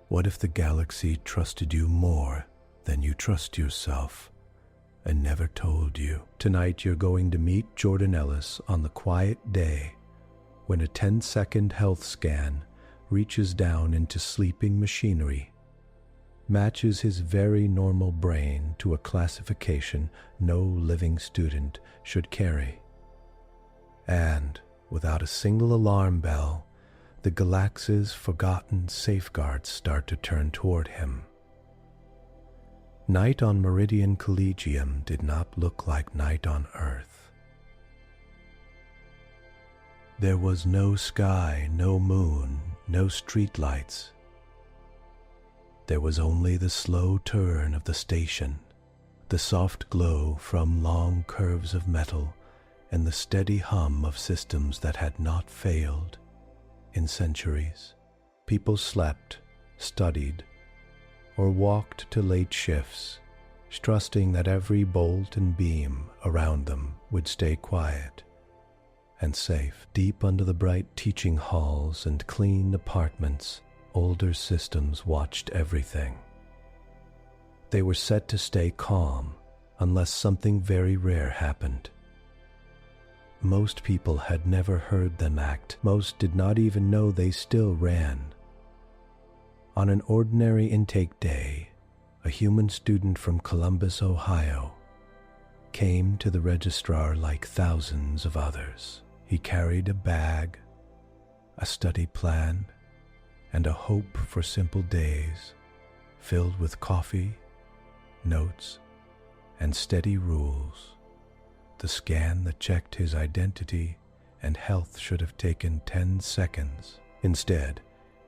What if the galaxy trusted you more than you trust yourself and never told you? Tonight you're going to meet Jordan Ellis on the quiet day when a 10-second health scan reaches down into sleeping machinery, matches his very normal brain to a classification no living student should carry. And, without a single alarm bell, the galaxy's forgotten safeguards start to turn toward him. Night on Meridian Collegium did not look like night on Earth. There was no sky, no moon, no streetlights. There was only the slow turn of the station, the soft glow from long curves of metal, and the steady hum of systems that had not failed in centuries. People slept, studied, or walked to late shifts, trusting that every bolt and beam around them would stay quiet and safe. Deep under the bright teaching halls and clean apartments, older systems watched everything. They were set to stay calm unless something very rare happened. Most people had never heard them act. Most did not even know they still ran. On an ordinary intake day, a human student from Columbus, Ohio, came to the registrar like thousands of others. He carried a bag, a study plan, and a hope for simple days filled with coffee, notes, and steady rules. The scan that checked his identity and health should have taken 10 seconds. Instead,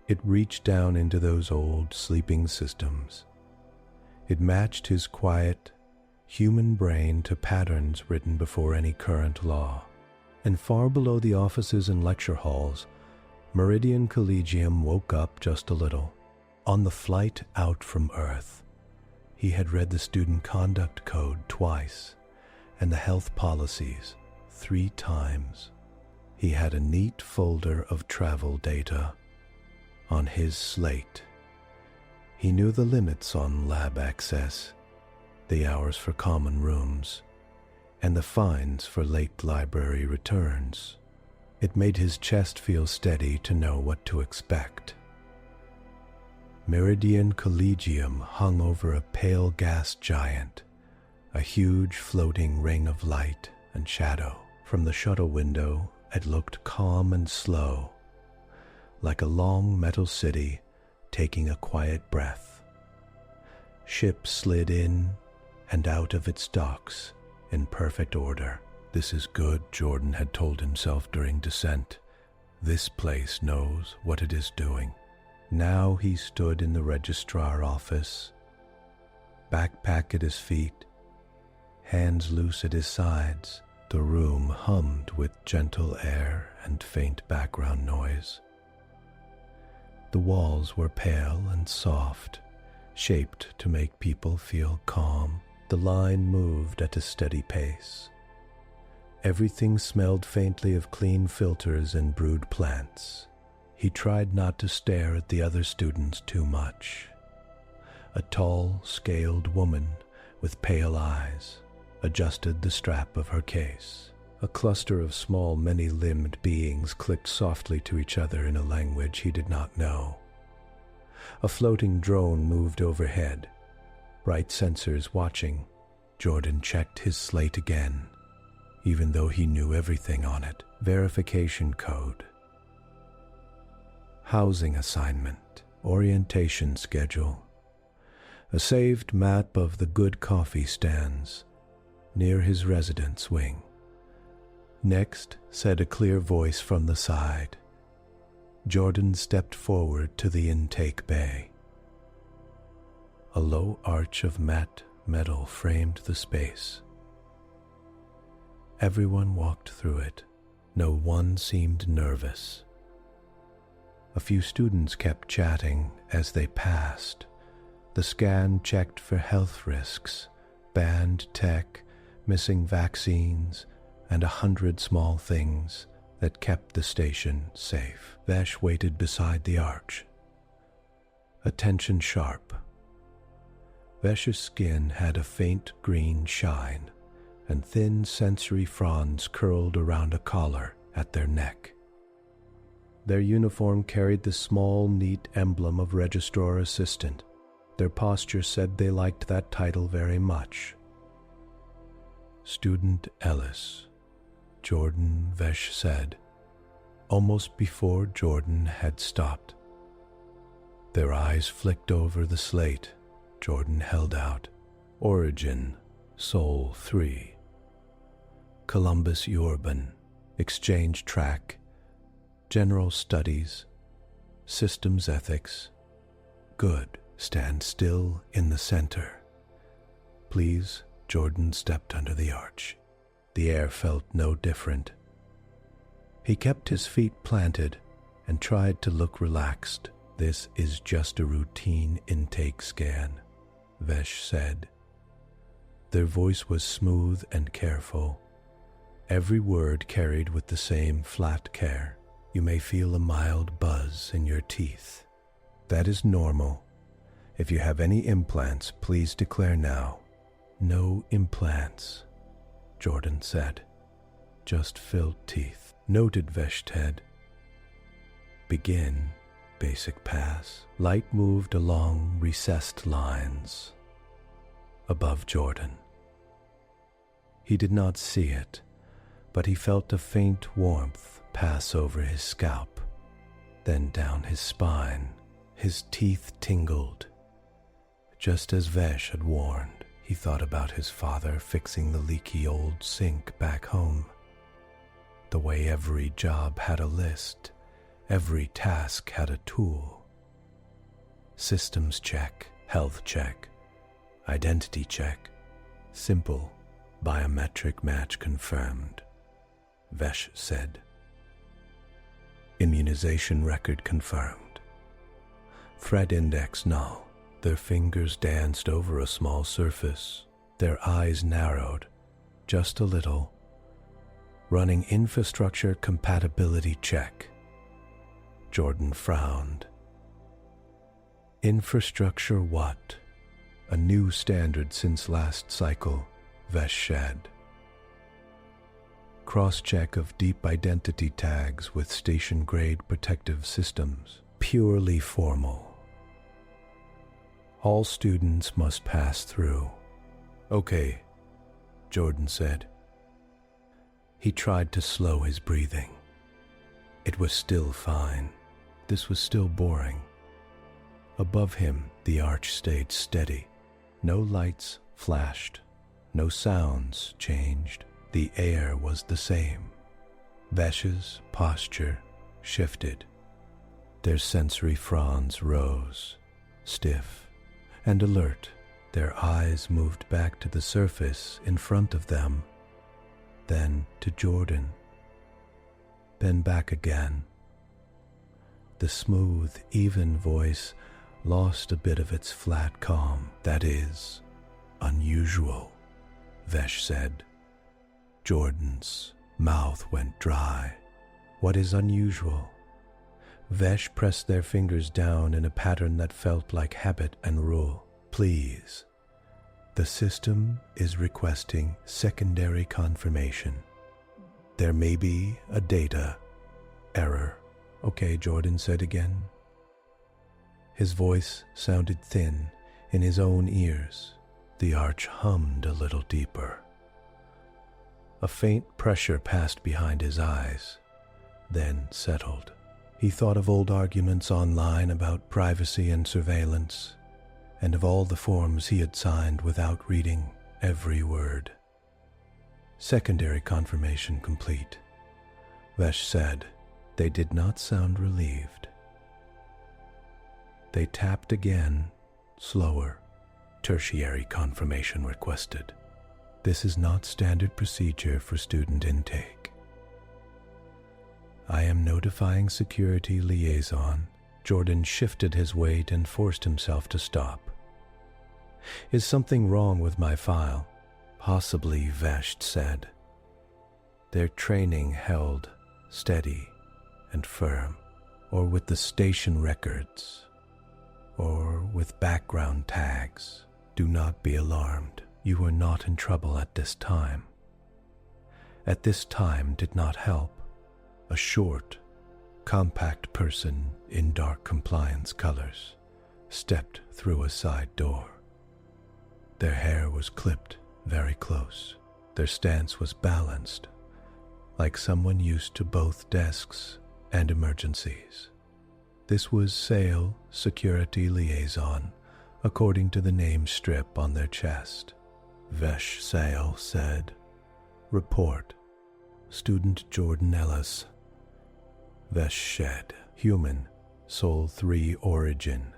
it reached down into those old sleeping systems. It matched his quiet, human brain to patterns written before any current law. And far below the offices and lecture halls, Meridian Collegium woke up just a little. On the flight out from Earth, he had read the student conduct code twice and the health policies 3 times. He had a neat folder of travel data on his slate. He knew the limits on lab access, the hours for common rooms, and the fines for late library returns. It made his chest feel steady to know what to expect. Meridian Collegium hung over a pale gas giant, a huge floating ring of light and shadow. From the shuttle window, it looked calm and slow, like a long metal city taking a quiet breath. Ships slid in and out of its docks in perfect order. This is good, Jordan had told himself during descent. This place knows what it is doing. Now he stood in the registrar office, backpack at his feet, hands loose at his sides. The room hummed with gentle air and faint background noise. The walls were pale and soft, shaped to make people feel calm. The line moved at a steady pace. Everything smelled faintly of clean filters and brewed plants. He tried not to stare at the other students too much. A tall, scaled woman with pale eyes adjusted the strap of her case. A cluster of small, many-limbed beings clicked softly to each other in a language he did not know. A floating drone moved overhead, bright sensors watching. Jordan checked his slate again, even though he knew everything on it. Verification code, housing assignment, orientation schedule, a saved map of the good coffee stands near his residence wing. Next, said a clear voice from the side. Jordan stepped forward to the intake bay. A low arch of matte metal framed the space. Everyone walked through it. No one seemed nervous. A few students kept chatting as they passed. The scan checked for health risks, banned tech, missing vaccines, and 100 small things that kept the station safe. Vesh waited beside the arch, attention sharp. Vesh's skin had a faint green shine, and thin sensory fronds curled around a collar at their neck. Their uniform carried the small, neat emblem of Registrar Assistant. Their posture said they liked that title very much. Student Ellis, Jordan, Vesh said, almost before Jordan had stopped. Their eyes flicked over the slate Jordan held out. Origin, Sol 3. Columbus Urban, Exchange Track, General Studies, Systems Ethics. Good, stand still in the center. Please, Jordan stepped under the arch. The air felt no different. He kept his feet planted and tried to look relaxed. This is just a routine intake scan, Vesh said. Their voice was smooth and careful. Every word carried with the same flat care. You may feel a mild buzz in your teeth. That is normal. If you have any implants, please declare now. No implants, Jordan said. Just filled teeth. Noted, Veshted. Begin. Basic pass. Light moved along recessed lines above Jordan. He did not see it, but he felt a faint warmth pass over his scalp, then down his spine. His teeth tingled. Just as Vesh had warned, he thought about his father fixing the leaky old sink back home. The way every job had a list, every task had a tool. Systems check, health check, identity check, simple, biometric match confirmed, Vesh said. Immunization record confirmed. Threat index null. Their fingers danced over a small surface. Their eyes narrowed, just a little. Running infrastructure compatibility check. Jordan frowned. Infrastructure what? A new standard since last cycle, Vesh said. Cross-check of deep identity tags with station-grade protective systems. Purely formal. All students must pass through. Okay, Jordan said. He tried to slow his breathing. It was still fine. This was still boring. Above him, the arch stayed steady. No lights flashed. No sounds changed. The air was the same. Vesh's posture shifted. Their sensory fronds rose, stiff and alert. Their eyes moved back to the surface in front of them, then to Jordan, then back again. The smooth, even voice lost a bit of its flat calm. That is unusual, Vesh said. Jordan's mouth went dry. What is unusual? Vesh pressed their fingers down in a pattern that felt like habit and rule. Please. The system is requesting secondary confirmation. There may be a data error. Okay, Jordan said again. His voice sounded thin in his own ears. The arch hummed a little deeper. A faint pressure passed behind his eyes, then settled. He thought of old arguments online about privacy and surveillance, and of all the forms he had signed without reading every word. Secondary confirmation complete, Vesh said. They did not sound relieved. They tapped again, slower. Tertiary confirmation requested. This is not standard procedure for student intake. I am notifying security liaison. Jordan shifted his weight and forced himself to stop. Is something wrong with my file? Possibly, Vesh said. Their training held steady and firm, or with the station records, or with background tags. Do not be alarmed. You are not in trouble at this time. At this time did not help. A short, compact person in dark compliance colors stepped through a side door. Their hair was clipped very close. Their stance was balanced, like someone used to both desks and emergencies. This was Sale Security Liaison, according to the name strip on their chest. Vesh Sale said, "Report. Student Jordan Ellis. Vesh Shed. Human. Soul 3 origin.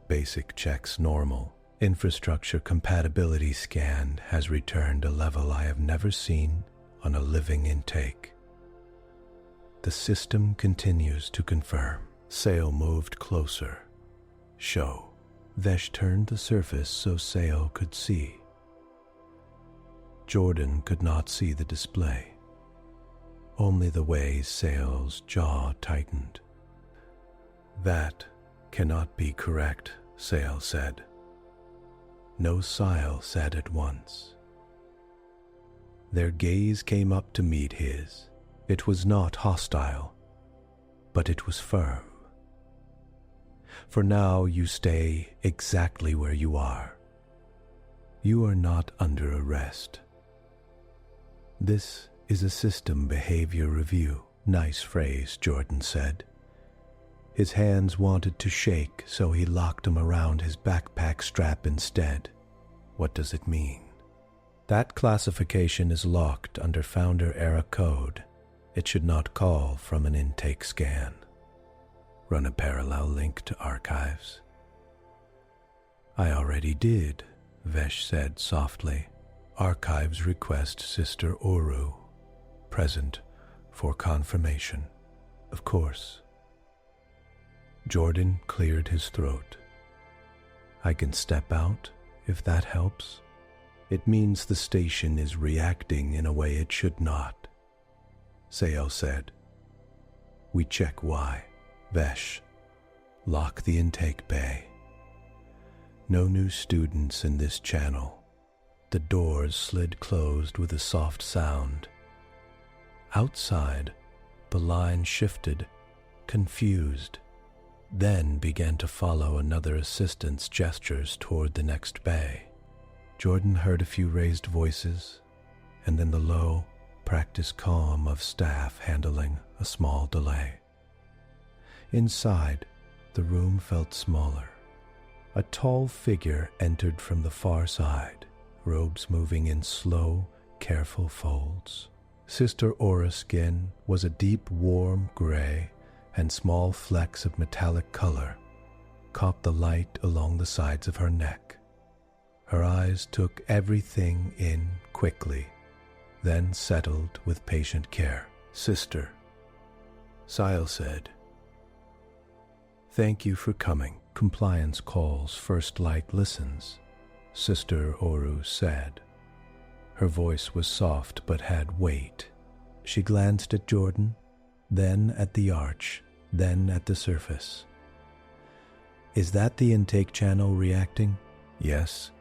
Basic checks normal. Infrastructure compatibility scan has returned a level I have never seen on a living intake. The system continues to confirm." Sale moved closer. "Show." Vesh turned the surface so Sale could see. Jordan could not see the display, only the way Sale's jaw tightened. "That cannot be correct," Sale said. No Sile said at once. Their gaze came up to meet his. It was not hostile, but it was firm. "For now you stay exactly where you are. You are not under arrest. This is a system behavior review." "Nice phrase," Jordan said. His hands wanted to shake, so he locked them around his backpack strap instead. "What does it mean?" "That classification is locked under Founder-era code. It should not call from an intake scan. Run a parallel link to archives." "I already did," Vesh said softly. "Archives request Sister Oru, present for confirmation." "Of course." Jordan cleared his throat. "I can step out, if that helps. It means the station is reacting in a way it should not." Sale said. "We check why." "Vesh, lock the intake bay. No new students in this channel." The doors slid closed with a soft sound. Outside, the line shifted, confused, then began to follow another assistant's gestures toward the next bay. Jordan heard a few raised voices, and then the low, practiced calm of staff handling a small delay. Inside, the room felt smaller. A tall figure entered from the far side, robes moving in slow, careful folds. Sister Aura's skin was a deep, warm gray, and small flecks of metallic color caught the light along the sides of her neck. Her eyes took everything in quickly, then settled with patient care. "Sister," Sile said. "Thank you for coming. Compliance calls, First Light listens," Sister Oru said. Her voice was soft but had weight. She glanced at Jordan, then at the arch, then at the surface. "Is that the intake channel reacting?" "Yes,"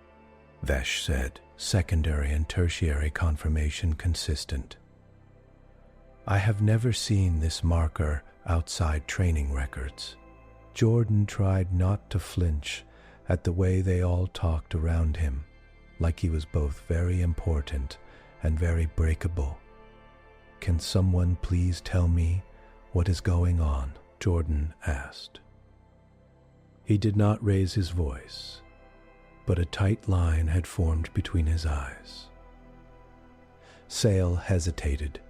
Vesh said, secondary and tertiary confirmation consistent. "I have never seen this marker outside training records." Jordan tried not to flinch at the way they all talked around him, like he was both very important and very breakable. "Can someone please tell me what is going on?" Jordan asked. He did not raise his voice, but a tight line had formed between his eyes. Sale hesitated.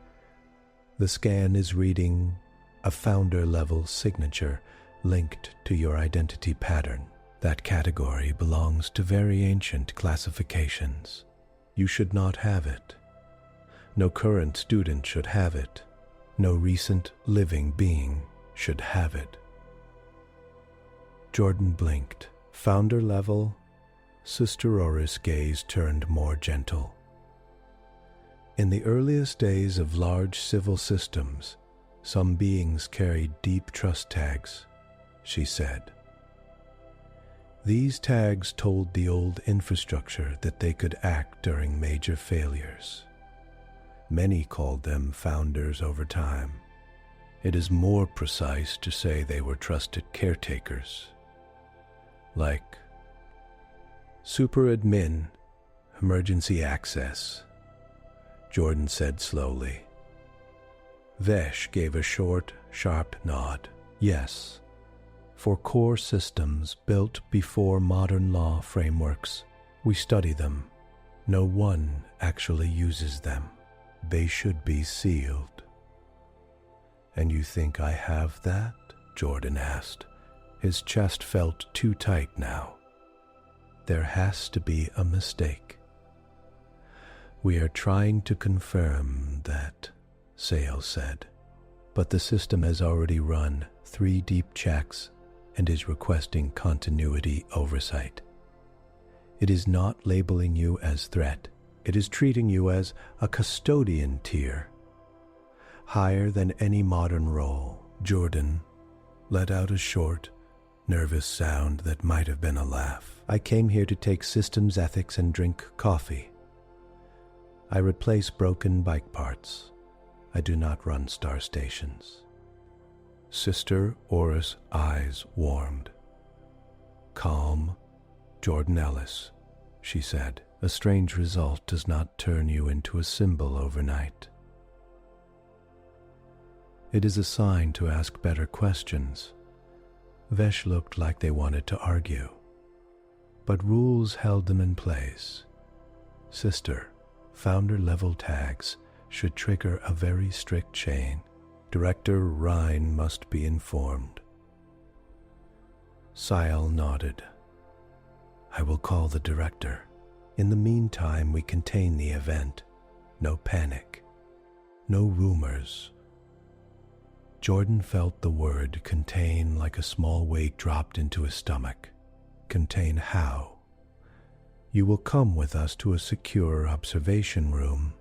"The scan is reading a founder-level signature linked to your identity pattern. That category belongs to very ancient classifications. You should not have it. No current student should have it. No recent living being should have it." Jordan blinked. "Founder level?" Sister Aura's gaze turned more gentle. "In the earliest days of large civil systems, some beings carried deep trust tags," she said. These tags told the old infrastructure that they could act during major failures. Many called them founders over time. It is more precise to say they were trusted caretakers. Like super admin, emergency access, Jordan said slowly. Vesh gave a short, sharp nod. Yes, for core systems built before modern law frameworks, we study them. No one actually uses them. They should be sealed. And you think I have that? Jordan asked. His chest felt too tight now. There has to be a mistake. We are trying to confirm that, Sale said, but the system has already run 3 deep checks and is requesting continuity oversight. It is not labeling you as threat. It is treating you as a custodian tier, higher than any modern role. Jordan let out a short, nervous sound that might have been a laugh. I came here to take systems ethics and drink coffee. I replace broken bike parts. I do not run star stations. Sister Aura's eyes warmed. Calm, Jordan Ellis, she said. A strange result does not turn you into a symbol overnight. It is a sign to ask better questions. Vesh looked like they wanted to argue, but rules held them in place. Sister, founder-level tags should trigger a very strict chain. Director Rhyne must be informed. Sile nodded. I will call the director. In the meantime, we contain the event. No panic. No rumors. Jordan felt the word contain like a small weight dropped into his stomach. Contain how? You will come with us to a secure observation room,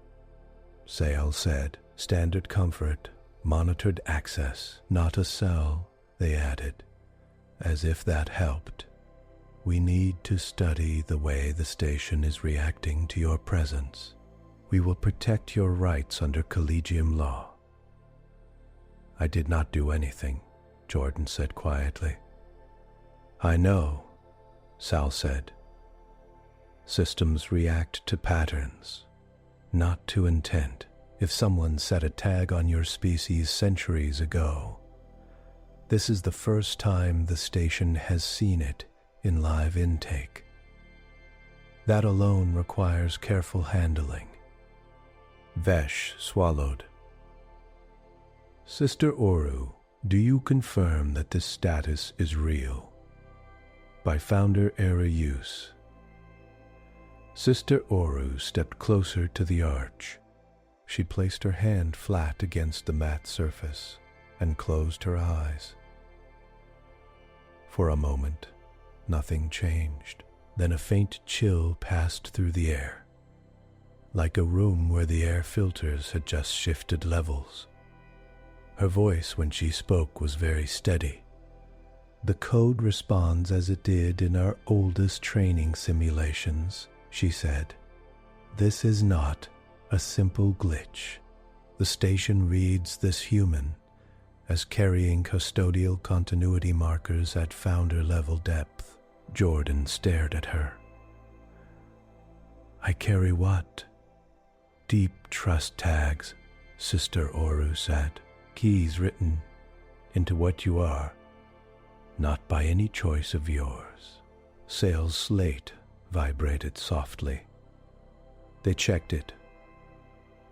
Sale said. Standard comfort, monitored access, not a cell, they added, as if that helped. We need to study the way the station is reacting to your presence. We will protect your rights under Collegium law. I did not do anything, Jordan said quietly. I know, Sal said. Systems react to patterns, not to intent. If someone set a tag on your species centuries ago, this is the first time the station has seen it in live intake. That alone requires careful handling. Vesh swallowed. Sister Oru, do you confirm that this status is real? By founder-era use. Sister Oru stepped closer to the arch. She placed her hand flat against the matte surface and closed her eyes. For a moment, nothing changed. Then a faint chill passed through the air, like a room where the air filters had just shifted levels. Her voice when she spoke was very steady. The code responds as it did in our oldest training simulations, she said. This is not a simple glitch. The station reads this human as carrying custodial continuity markers at founder-level depth. Jordan stared at her. I carry what? Deep trust tags, Sister Oru said. Keys written into what you are, not by any choice of yours. Sale's slate vibrated softly. They checked it.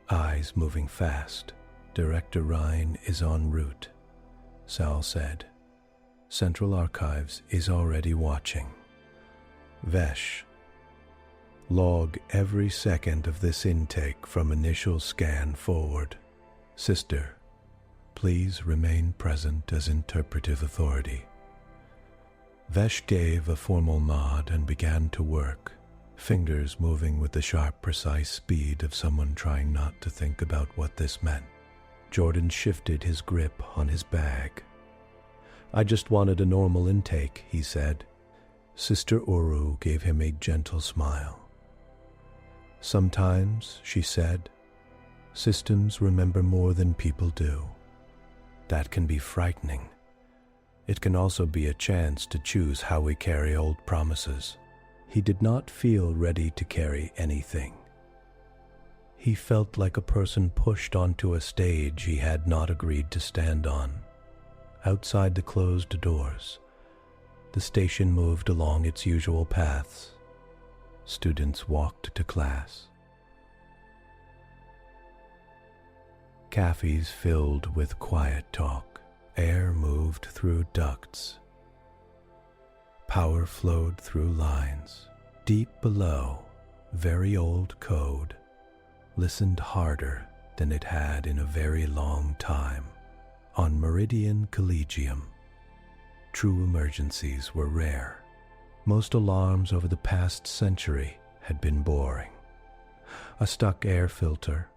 Eyes moving fast. Director Rhyne is en route, Sal said. Central Archives is already watching. Vesh, log every second of this intake from initial scan forward. Sister, please remain present as interpretive authority. Vesh gave a formal nod and began to work, fingers moving with the sharp, precise speed of someone trying not to think about what this meant. Jordan shifted his grip on his bag. I just wanted a normal intake, he said. Sister Oru gave him a gentle smile. Sometimes, she said, systems remember more than people do. That can be frightening. It can also be a chance to choose how we carry old promises. He did not feel ready to carry anything. He felt like a person pushed onto a stage he had not agreed to stand on. Outside the closed doors, the station moved along its usual paths. Students walked to class. Cafes filled with quiet talk. Air moved through ducts. Power flowed through lines. Deep below, very old code listened harder than it had in a very long time. On Meridian Collegium, true emergencies were rare. Most alarms over the past century had been boring. A stuck air filter,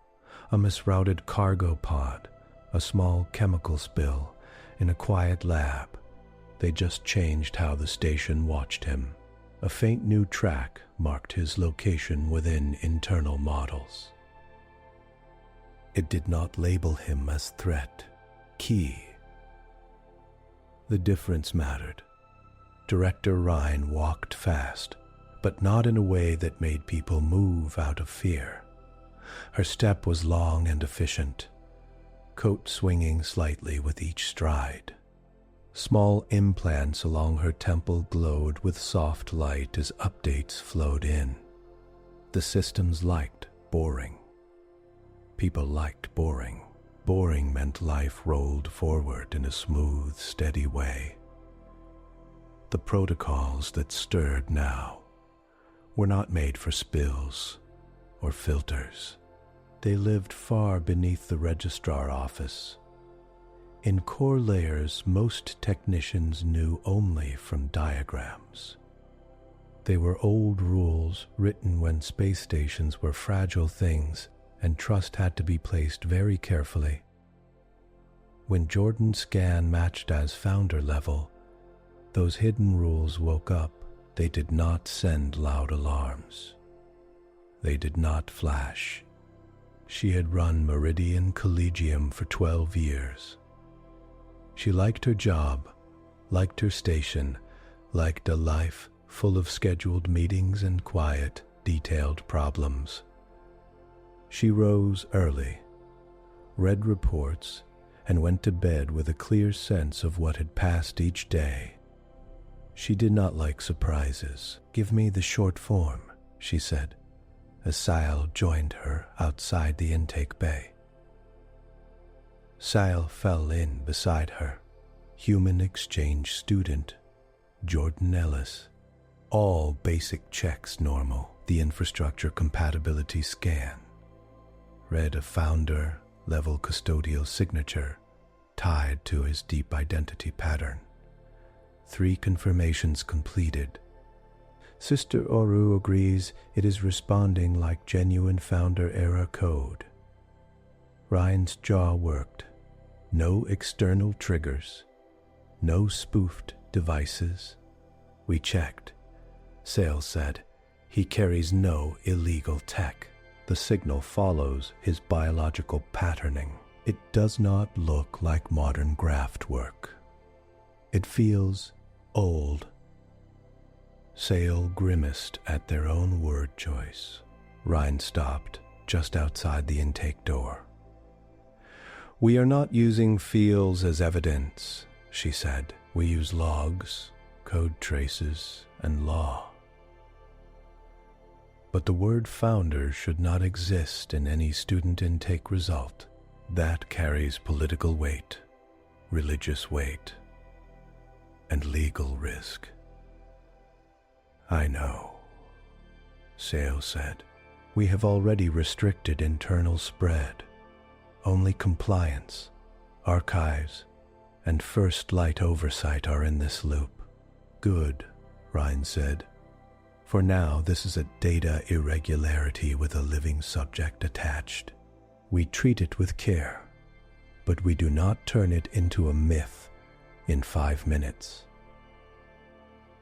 a misrouted cargo pod, a small chemical spill in a quiet lab. They just changed how the station watched him. A faint new track marked his location within internal models. It did not label him as threat, key. The difference mattered. Director Rhyne walked fast, but not in a way that made people move out of fear. Her step was long and efficient, coat swinging slightly with each stride. Small implants along her temple glowed with soft light as updates flowed in. The systems liked boring. People liked boring. Boring meant life rolled forward in a smooth, steady way. The protocols that stirred now were not made for spills or filters. They lived far beneath the registrar office. In core layers, most technicians knew only from diagrams. They were old rules written when space stations were fragile things and trust had to be placed very carefully. When Jordan's scan matched as founder level, those hidden rules woke up. They did not send loud alarms. They did not flash. She had run Meridian Collegium for 12 years. She liked her job, liked her station, liked a life full of scheduled meetings and quiet, detailed problems. She rose early, read reports, and went to bed with a clear sense of what had passed each day. She did not like surprises. "Give me the short form," she said, as Sile joined her outside the intake bay. Sile fell in beside her. Human exchange student, Jordan Ellis. All basic checks normal. The infrastructure compatibility scan. Read a founder-level custodial signature tied to his deep identity pattern. 3 confirmations completed. Sister Oru agrees it is responding like genuine founder-era code. Ryan's jaw worked. No external triggers. No spoofed devices. We checked. Sales said he carries no illegal tech. The signal follows his biological patterning. It does not look like modern graft work. It feels old. Sale grimaced at their own word choice. Rhyne stopped just outside the intake door. "We are not using feels as evidence," she said. "We use logs, code traces, and law. But the word founder should not exist in any student intake result. That carries political weight, religious weight, and legal risk." "I know," Sale said. "We have already restricted internal spread. Only compliance, archives, and first light oversight are in this loop." "Good," Rhyne said. "For now, this is a data irregularity with a living subject attached. We treat it with care, but we do not turn it into a myth in 5 minutes."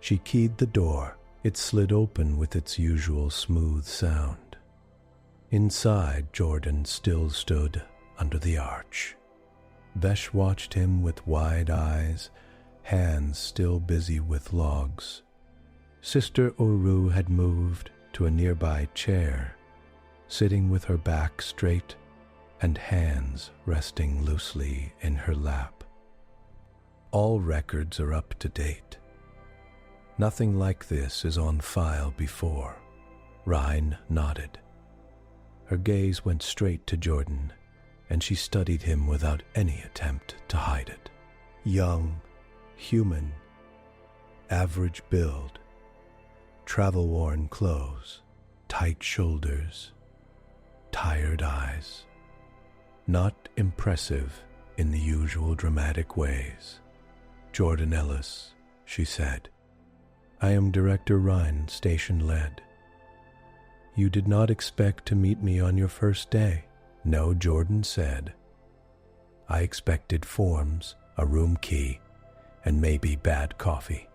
She keyed the door. It slid open with its usual smooth sound. Inside, Jordan still stood under the arch. Vesh watched him with wide eyes, hands still busy with logs. Sister Oru had moved to a nearby chair, sitting with her back straight and hands resting loosely in her lap. All records are up to date. Nothing like this is on file before. Rhyne nodded. Her gaze went straight to Jordan, and she studied him without any attempt to hide it. Young, human, average build, travel-worn clothes, tight shoulders, tired eyes. Not impressive in the usual dramatic ways. "Jordan Ellis," she said. "I am Director Rhyne, Station Lead. You did not expect to meet me on your first day." "No," Jordan said. "I expected forms, a room key, and maybe bad coffee."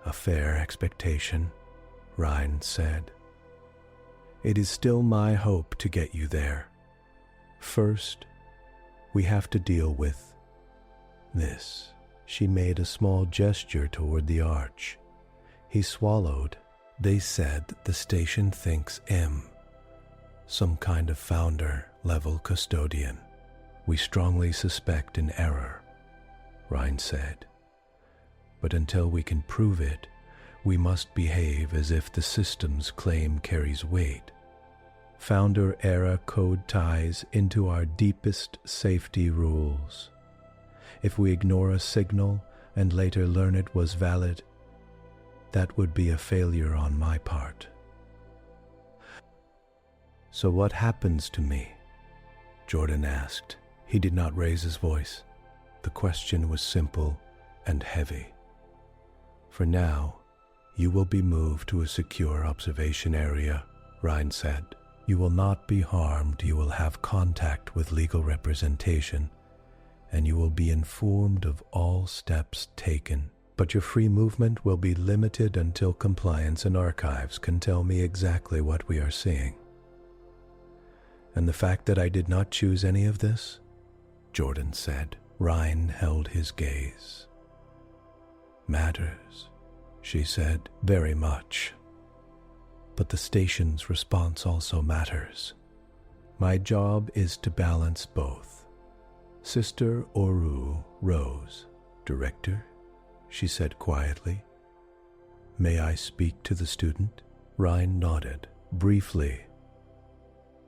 "A fair expectation," Rhyne said. "It is still my hope to get you there. First, we have to deal with this." She made a small gesture toward the arch. He swallowed. "They said the station thinks some kind of founder-level custodian. We strongly suspect an error," Rhyne said. "But until we can prove it, we must behave as if the system's claim carries weight. Founder-era code ties into our deepest safety rules. If we ignore a signal and later learn it was valid, that would be a failure on my part." "So what happens to me?" Jordan asked. He did not raise his voice. The question was simple and heavy. "For now, you will be moved to a secure observation area," Rhyne said. "You will not be harmed. You will have contact with legal representation, and you will be informed of all steps taken. But your free movement will be limited until compliance and archives can tell me exactly what we are seeing. And the fact that I did not choose any of this," Jordan said. Rhyne held his gaze. "Matters," she said, "very much. But the station's response also matters. My job is to balance both." Sister Oru rose. "Director," she said quietly, "may I speak to the student?" Rhyne nodded. Briefly,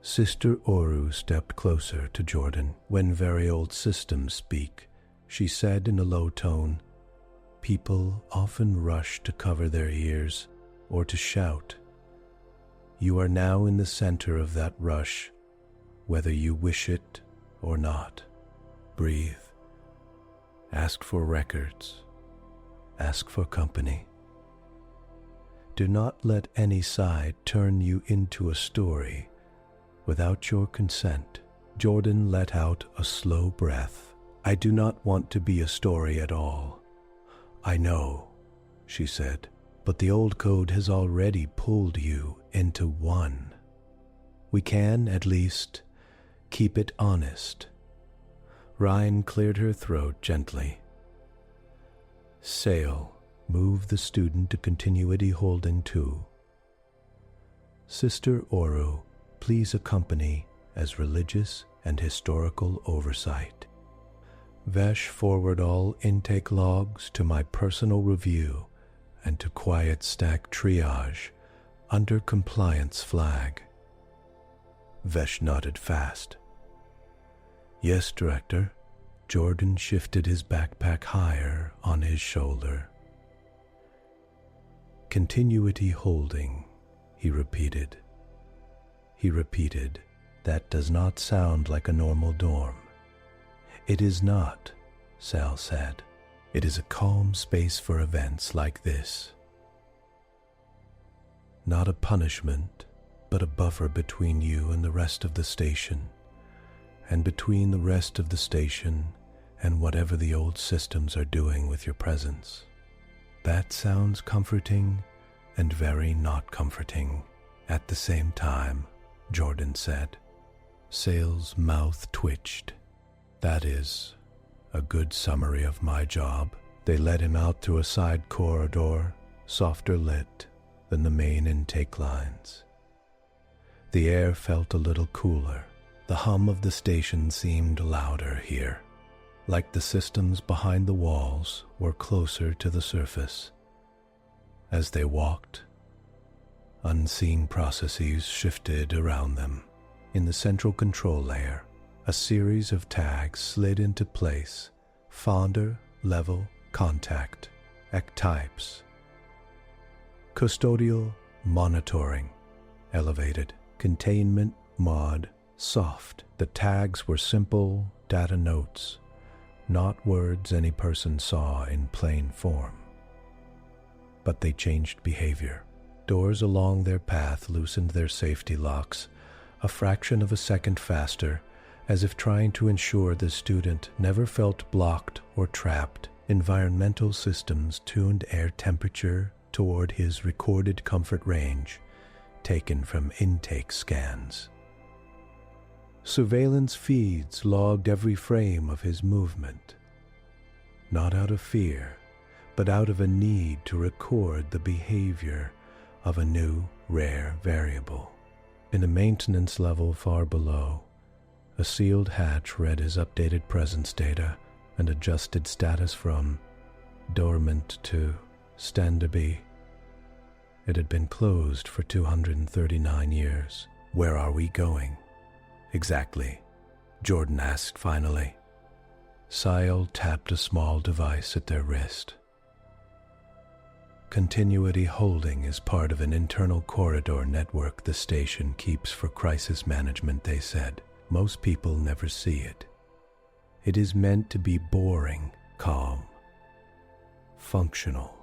Sister Oru stepped closer to Jordan. "When very old systems speak," she said in a low tone, "people often rush to cover their ears or to shout. You are now in the center of that rush, whether you wish it or not. Breathe. Ask for records. Ask for company. Do not let any side turn you into a story without your consent." Jordan let out a slow breath. "I do not want to be a story at all. I know," she said, "but the old code has already pulled you into one. We can, at least, keep it honest." Rhyne cleared her throat gently. "Sail, move the student to continuity holding 2. Sister Oru, please accompany as religious and historical oversight. Vesh, forward all intake logs to my personal review and to quiet stack triage under compliance flag." Vesh nodded fast. "Yes, Director." Jordan shifted his backpack higher on his shoulder. "Continuity holding," he repeated. "That does not sound like a normal dorm." "It is not," Sal said. "It is a calm space for events like this. Not a punishment, but a buffer between you and the rest of the station, and between the rest of the station and whatever the old systems are doing with your presence." That sounds comforting and very not comforting at the same time, Jordan said. Sale's mouth twitched. That is a good summary of my job. They led him out through a side corridor, softer lit than the main intake lines. The air felt a little cooler. The hum of the station seemed louder here, like the systems behind the walls were closer to the surface. As they walked, unseen processes shifted around them. In the central control layer, a series of tags slid into place: founder, level, contact, types. Custodial, monitoring, elevated, containment, mod, soft. The tags were simple data notes, not words any person saw in plain form. But they changed behavior. Doors along their path loosened their safety locks, a fraction of a second faster, as if trying to ensure the student never felt blocked or trapped. Environmental systems tuned air temperature toward his recorded comfort range, taken from intake scans. Surveillance feeds logged every frame of his movement, not out of fear, but out of a need to record the behavior of a new, rare variable. In a maintenance level far below, a sealed hatch read his updated presence data and adjusted status from dormant to stand-to-be. It had been closed for 239 years. Where are we going? Exactly, Jordan asked finally. Sile tapped a small device at their wrist. Continuity holding is part of an internal corridor network the station keeps for crisis management, they said. Most people never see it. It is meant to be boring, calm, functional.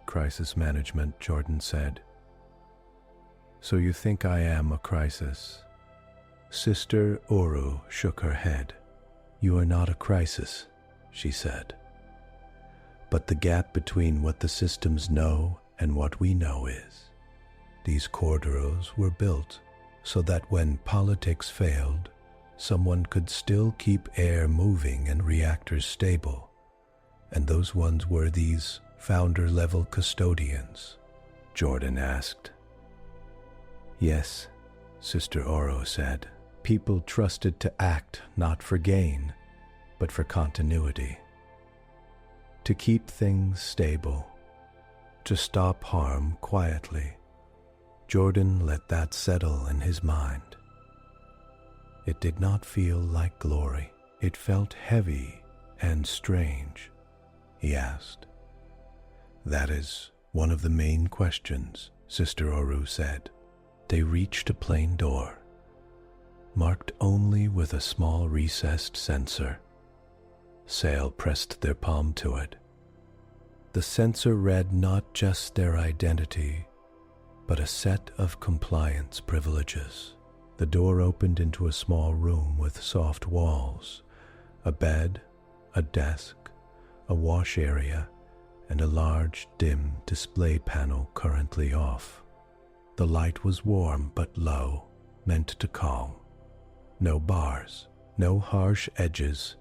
Crisis management, Jordan said. So you think I am a crisis? Sister Oru shook her head. You are not a crisis, she said. But the gap between what the systems know and what we know is. These corridors were built so that when politics failed, someone could still keep air moving and reactors stable. And those ones were these founder-level custodians, Jordan asked. Yes, Sister Oro said. People trusted to act not for gain, but for continuity. To keep things stable, to stop harm quietly. Jordan let that settle in his mind. It did not feel like glory. It felt heavy and strange. He asked. That is one of the main questions, Sister Oru said. They reached a plain door, marked only with a small recessed sensor. Sale pressed their palm to it. The sensor read not just their identity, but a set of compliance privileges. The door opened into a small room with soft walls, a bed, a desk, a wash area, and a large, dim display panel currently off. The light was warm but low, meant to calm. No bars, no harsh edges.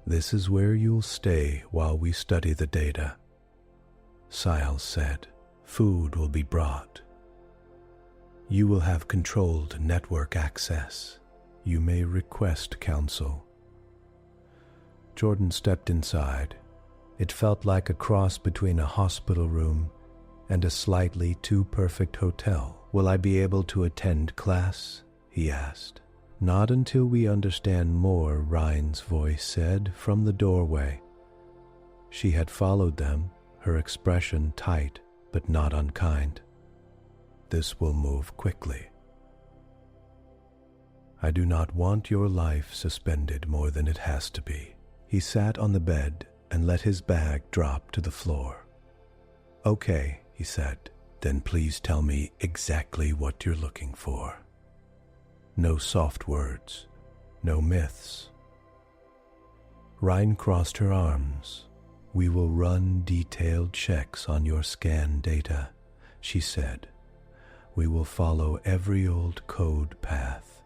This is where you'll stay while we study the data, Siles said. Food will be brought. You will have controlled network access. You may request counsel. Jordan stepped inside. It felt like a cross between a hospital room and a slightly too perfect hotel. Will I be able to attend class? He asked. Not until we understand more, Rhyne's voice said from the doorway. She had followed them, her expression tight but not unkind. This will move quickly. I do not want your life suspended more than it has to be. He sat on the bed and let his bag drop to the floor. Okay, he said, then please tell me exactly what you're looking for. No soft words, no myths. Rhyne crossed her arms, We will run detailed checks on your scan data, she said. We will follow every old code path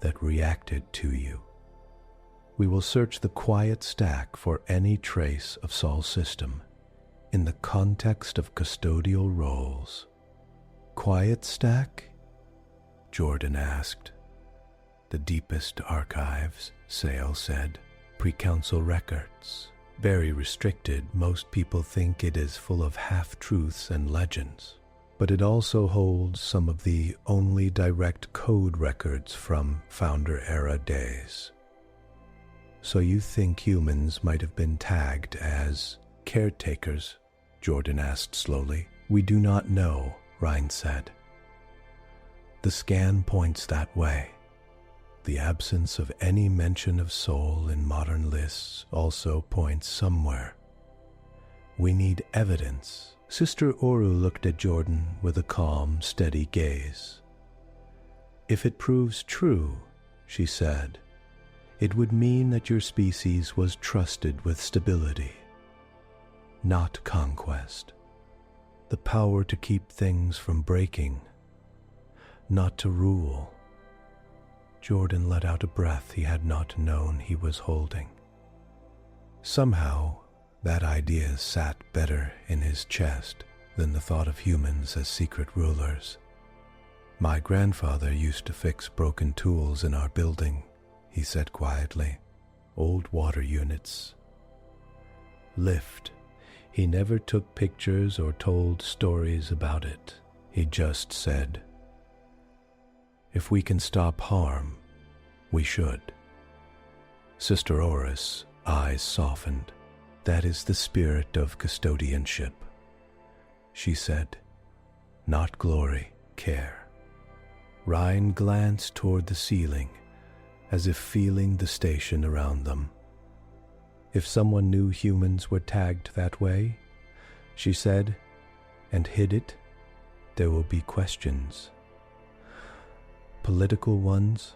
that reacted to you. We will search the quiet stack for any trace of Sol's system in the context of custodial roles. Quiet stack? Jordan asked. The deepest archives, Sale said. Pre-council records. Very restricted. Most people think it is full of half-truths and legends. But it also holds some of the only direct code records from Founder-era days. So you think humans might have been tagged as caretakers? Jordan asked slowly. We do not know, Rhyne said. The scan points that way. The absence of any mention of Sol in modern lists also points somewhere. We need evidence. Sister Oru looked at Jordan with a calm, steady gaze. If it proves true, she said, it would mean that your species was trusted with stability, not conquest. The power to keep things from breaking, not to rule. Jordan let out a breath he had not known he was holding. Somehow, that idea sat better in his chest than the thought of humans as secret rulers. My grandfather used to fix broken tools in our building, he said quietly. Old water units. Lift. He never took pictures or told stories about it. He just said, if we can stop harm, we should. Sister Oris' eyes softened. That is the spirit of custodianship, she said. Not glory, care. Rhyne glanced toward the ceiling, as if feeling the station around them. If someone knew humans were tagged that way, she said, and hid it, there will be questions. Political ones,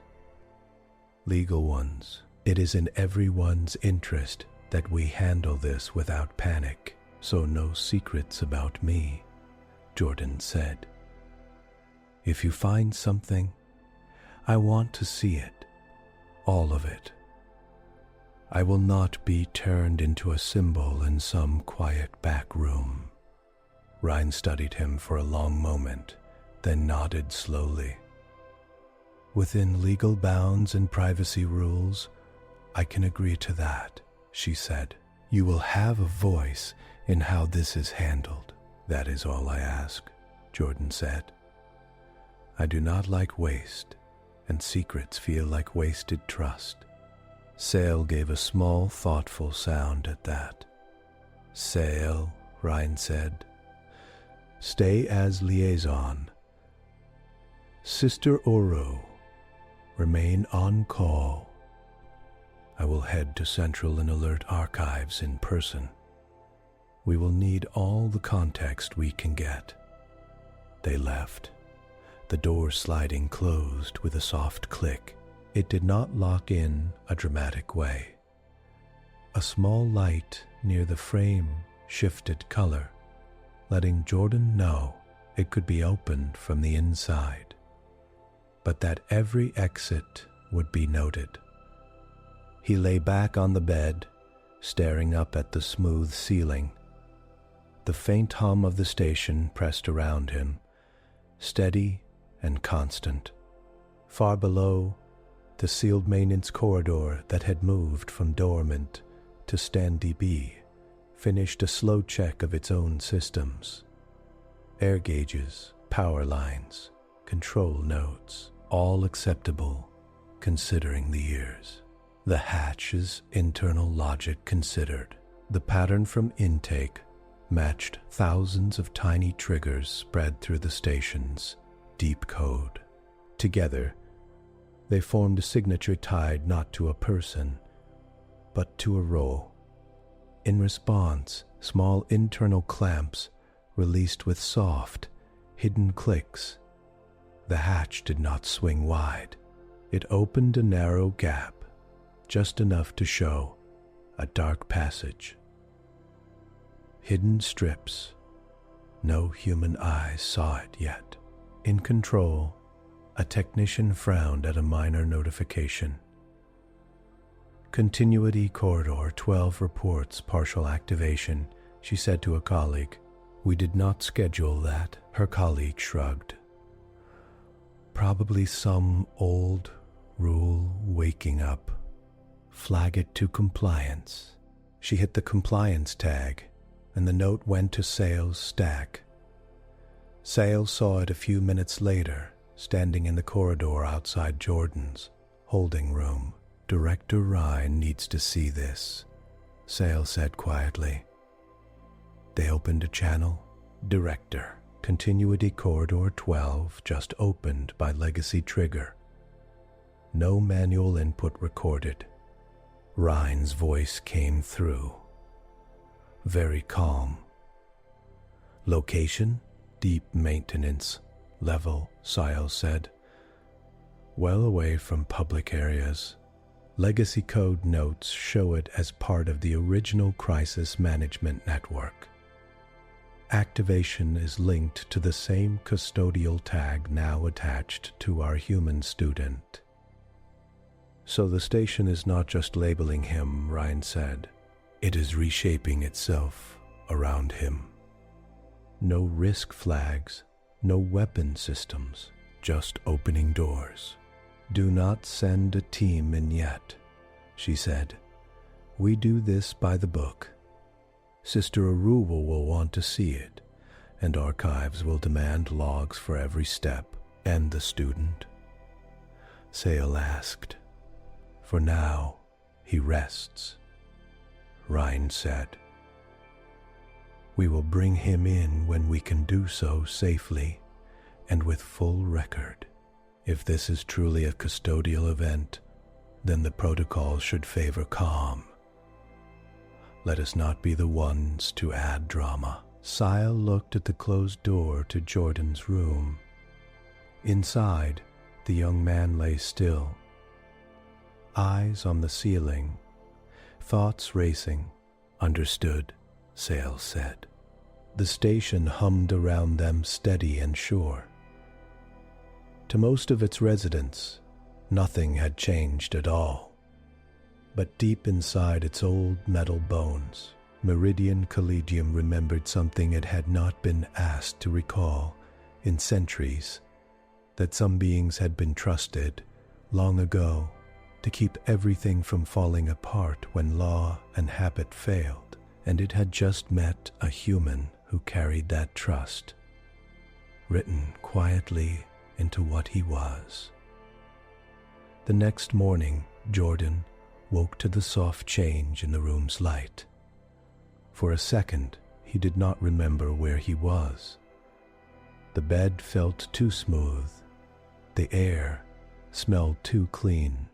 legal ones. It is in everyone's interest that we handle this without panic, so no secrets about me, Jordan said. If you find something, I want to see it, all of it. I will not be turned into a symbol in some quiet back room. Rhyne studied him for a long moment, then nodded slowly. Within legal bounds and privacy rules, I can agree to that, she said. You will have a voice in how this is handled. That is all I ask, Jordan said. I do not like waste, and secrets feel like wasted trust. Sale gave a small, thoughtful sound at that. Sale, Rhyne said. Stay as liaison. Sister Oru, remain on call. I will head to Central and Alert Archives in person. We will need all the context we can get. They left, the door sliding closed with a soft click. It did not lock in a dramatic way. A small light near the frame shifted color, letting Jordan know it could be opened from the inside, but that every exit would be noted. He lay back on the bed, staring up at the smooth ceiling. The faint hum of the station pressed around him, steady and constant. Far below, the sealed maintenance corridor that had moved from dormant to stand-DB finished a slow check of its own systems. Air gauges, power lines, control nodes, all acceptable considering the years. The hatch's internal logic considered. The pattern from intake matched thousands of tiny triggers spread through the station's deep code. Together, they formed a signature tied not to a person, but to a role. In response, small internal clamps released with soft, hidden clicks. The hatch did not swing wide. It opened a narrow gap, just enough to show a dark passage. hidden strips. No human eyes saw it yet. In control, a technician frowned at a minor notification. Continuity Corridor 12 reports partial activation, she said to a colleague. We did not schedule that, her colleague shrugged. Probably some old rule waking up. Flag it to compliance. She hit the compliance tag, and the note went to Sale's stack. Sale saw it a few minutes later, standing in the corridor outside Jordan's holding room. Director Rhyne needs to see this, Sale said quietly. They opened a channel. Director, Continuity Corridor 12 just opened by Legacy Trigger. No manual input recorded. Rhyne's voice came through. Very calm. Location? Deep maintenance. Level, Sile said. Well away from public areas. Legacy code notes show it as part of the original crisis management network. Activation is linked to the same custodial tag now attached to our human student. So the station is not just labeling him, Rhyne said. It is reshaping itself around him. No risk flags, no weapon systems, just opening doors. Do not send a team in yet, she said. We do this by the book. Sister Aruba will want to see it, and archives will demand logs for every step. And the student? Sale asked. For now, he rests, Rhyne said. We will bring him in when we can do so safely and with full record. If this is truly a custodial event, then the protocol should favor calm. Let us not be the ones to add drama. Sile looked at the closed door to Jordan's room. Inside, the young man lay still. Eyes on the ceiling, thoughts racing. Understood, Sale said. The station hummed around them steady and sure. To most of its residents, nothing had changed at all. But deep inside its old metal bones, Meridian Collegium remembered something it had not been asked to recall in centuries, that some beings had been trusted long ago to keep everything from falling apart when law and habit failed, and it had just met a human who carried that trust, written quietly into what he was. The next morning, Jordan woke to the soft change in the room's light. For a second, he did not remember where he was. The bed felt too smooth. The air smelled too clean.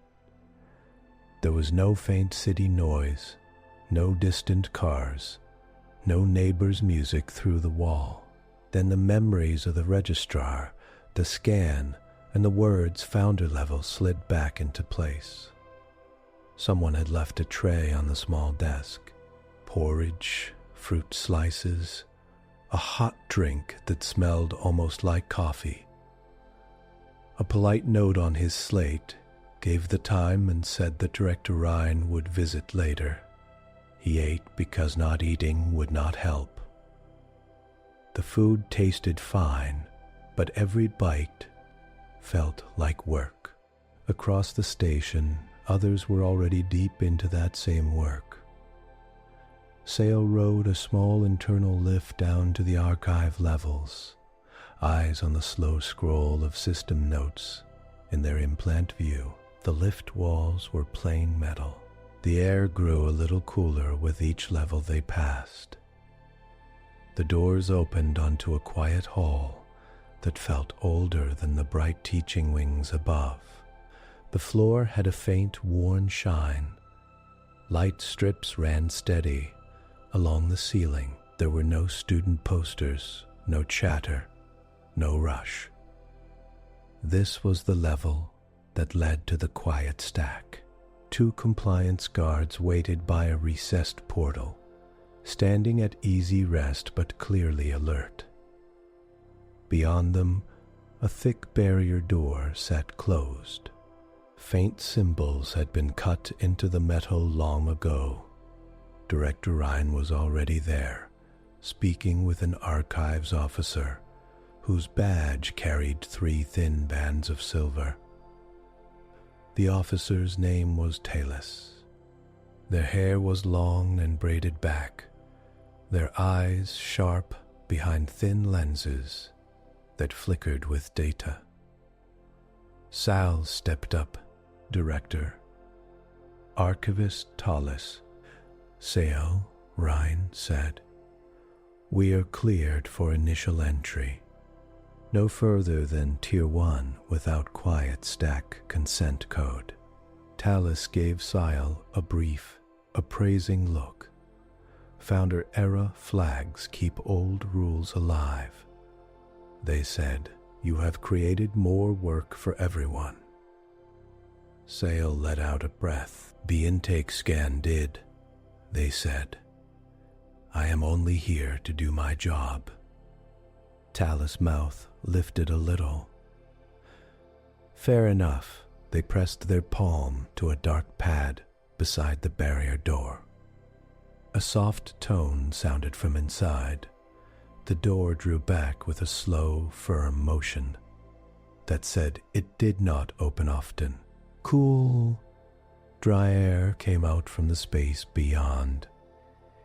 There was no faint city noise, no distant cars, no neighbor's music through the wall. Then the memories of the registrar, the scan, and the words founder level slid back into place. Someone had left a tray on the small desk. Porridge, fruit slices, a hot drink that smelled almost like coffee. A polite note on his slate gave the time and said that Director Rhyne would visit later. He ate because not eating would not help. The food tasted fine, but every bite felt like work. Across the station, others were already deep into that same work. Sale rode a small internal lift down to the archive levels, eyes on the slow scroll of system notes in their implant view. The lift walls were plain metal. The air grew a little cooler with each level they passed. The doors opened onto a quiet hall that felt older than the bright teaching wings above. The floor had a faint, worn shine. Light strips ran steady along the ceiling. There were no student posters, no chatter, no rush. This was the level that led to the quiet stack. 2 compliance guards waited by a recessed portal, standing at easy rest but clearly alert. Beyond them, a thick barrier door sat closed. Faint symbols had been cut into the metal long ago. Director Rhyne was already there, speaking with an archives officer whose badge carried 3 thin bands of silver. The officer's name was Ellis. Their hair was long and braided back, their eyes sharp behind thin lenses that flickered with data. Sal stepped up, Director. Archivist Tallis. Sale, Rhyne said. We are cleared for initial entry. No further than Tier 1 without quiet stack consent code. Tallis gave Sile a brief, appraising look. Founder-era flags keep old rules alive. They said, you have created more work for everyone. Sale let out a breath. The intake scan did, they said. I am only here to do my job. Tallis' mouth lifted a little. Fair enough. They pressed their palm to a dark pad beside the barrier door. A soft tone sounded from inside. The door drew back with a slow, firm motion that said it did not open often. Cool, dry air came out from the space beyond.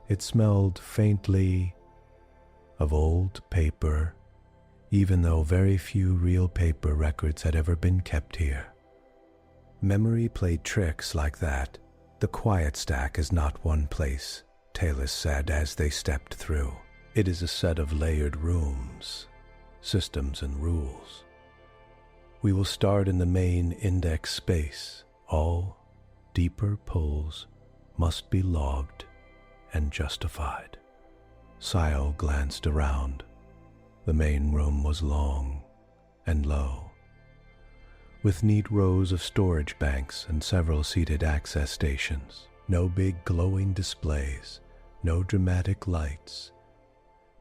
It smelled faintly of old paper, even though very few real paper records had ever been kept here. Memory played tricks like that. The quiet stack is not one place, Tallis said as they stepped through. It is a set of layered rooms, systems and rules. We will start in the main index space. All deeper pulls must be logged and justified. Sile glanced around. The main room was long and low, with neat rows of storage banks and several seated access stations. No big glowing displays, no dramatic lights,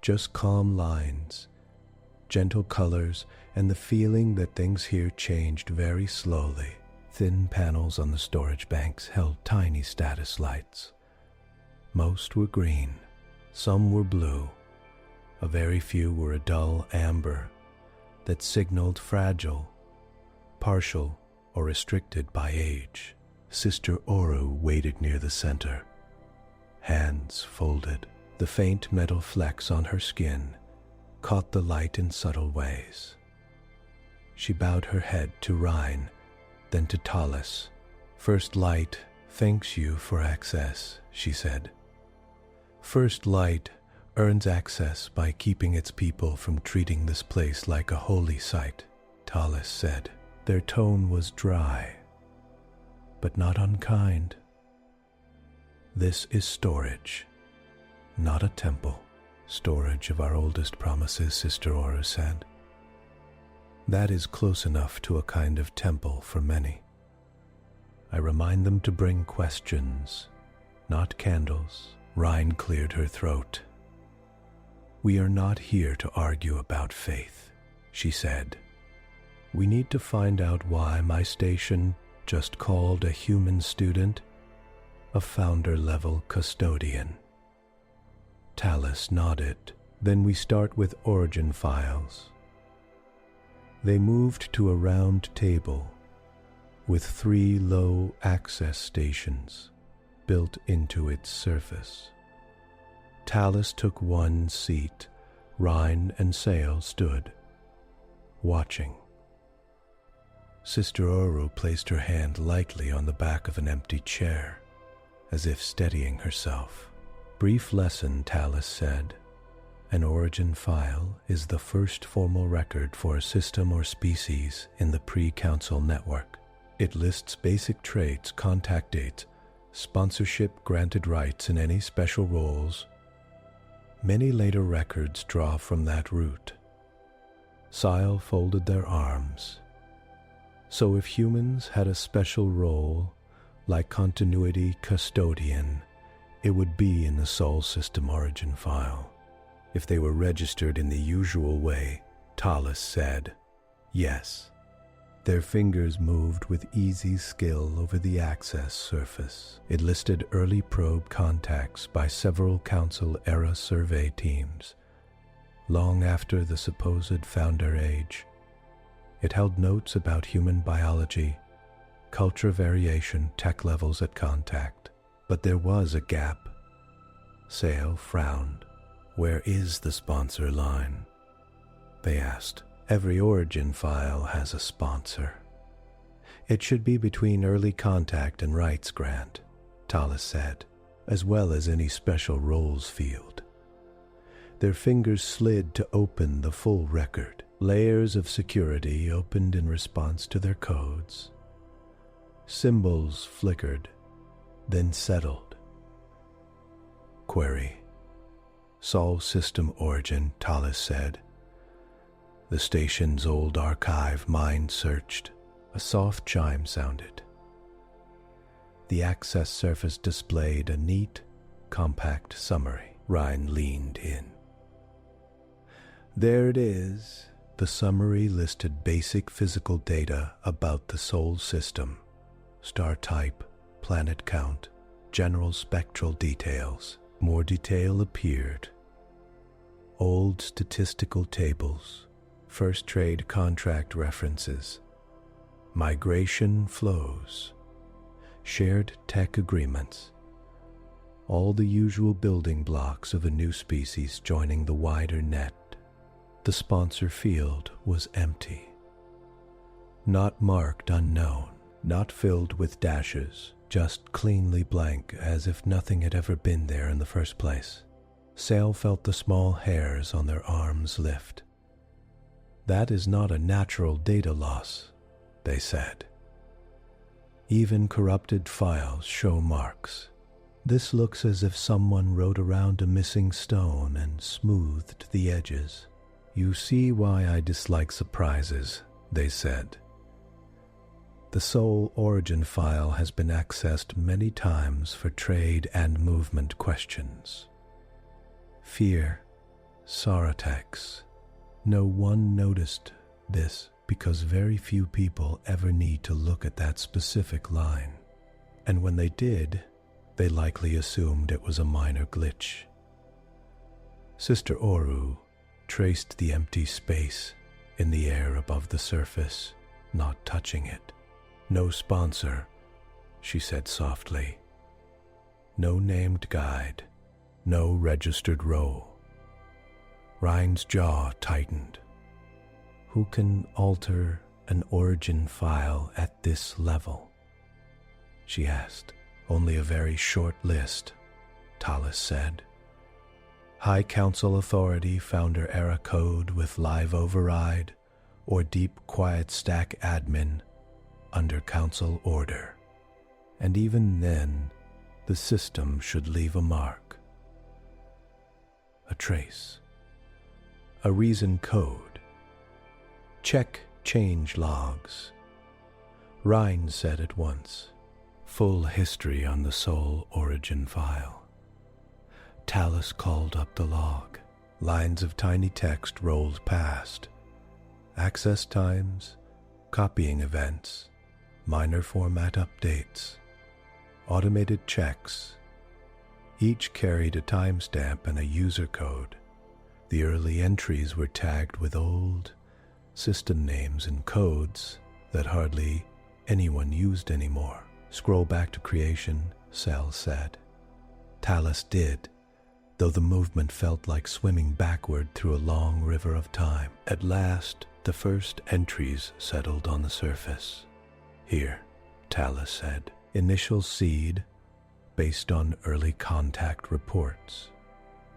just calm lines, gentle colors, and the feeling that things here changed very slowly. Thin panels on the storage banks held tiny status lights. Most were green, some were blue. A very few were a dull amber that signaled fragile, partial, or restricted by age. Sister Oru waited near the center, hands folded. The faint metal flecks on her skin caught the light in subtle ways. She bowed her head to Rhyne, then to Tallis. First Light thanks you for access, she said. First Light earns access by keeping its people from treating this place like a holy site, Tallis said. Their tone was dry, but not unkind. This is storage, not a temple. Storage of our oldest promises, Sister Oru said. That is close enough to a kind of temple for many. I remind them to bring questions, not candles. Rhyne cleared her throat. We are not here to argue about faith, she said. We need to find out why my station just called a human student a founder-level custodian. Tallis nodded. Then we start with origin files. They moved to a round table with 3 low access stations built into its surface. Tallis took one seat. Rhyne and Sale stood, watching. Sister Oru placed her hand lightly on the back of an empty chair, as if steadying herself. Brief lesson, Tallis said. An origin file is the first formal record for a system or species in the pre-council network. It lists basic traits, contact dates, sponsorship, granted rights, and any special roles. Many later records draw from that root. Sile folded their arms. So if humans had a special role, like continuity custodian, It would be in the Sol system origin file. If they were registered in the usual way, Tallis said, yes. Their fingers moved with easy skill over the access surface. It listed early probe contacts by several Council-era survey teams, long after the supposed founder age. It held notes about human biology, culture variation, tech levels at contact. But there was a gap. Sale frowned. Where is the sponsor line? They asked. Every origin file has a sponsor. It should be between early contact and rights grant, Tallis said, as well as any special roles field. Their fingers slid to open the full record. Layers of security opened in response to their codes. Symbols flickered, then settled. Query. Sol system origin, Tallis said. The station's old archive mind searched. A soft chime sounded. The access surface displayed a neat, compact summary. Rhyne leaned in. There it is. The summary listed basic physical data about the Sol system. Star type, planet count, general spectral details. More detail appeared. Old statistical tables, first trade contract references, migration flows, shared tech agreements, all the usual building blocks of a new species joining the wider net. The sponsor field was empty. Not marked unknown, not filled with dashes, just cleanly blank as if nothing had ever been there in the first place. Sale felt the small hairs on their arms lift. That is not a natural data loss, they said. Even corrupted files show marks. This looks as if someone rode around a missing stone and smoothed the edges. You see why I dislike surprises, they said. The Sol origin file has been accessed many times for trade and movement questions. Fear, Saratex. No one noticed this because very few people ever need to look at that specific line. And when they did, they likely assumed it was a minor glitch. Sister Oru traced the empty space in the air above the surface, not touching it. No sponsor, she said softly. No named guide, no registered role. Rhyne's jaw tightened. Who can alter an origin file at this level? She asked. Only a very short list, Tallis said. High Council Authority Founder Era Code with Live Override or Deep Quiet Stack Admin under Council Order. And even then, the system should leave a mark. A trace. A reason code. Check change logs. Rhyne said at once. Full history on the Sol origin file. Tallis called up the log. Lines of tiny text rolled past. Access times, copying events, minor format updates, automated checks. Each carried a timestamp and a user code. The early entries were tagged with old system names and codes that hardly anyone used anymore. Scroll back to creation, Sel said. Tallis did, though the movement felt like swimming backward through a long river of time. At last, the first entries settled on the surface. Here, Tallis said, initial seed based on early contact reports.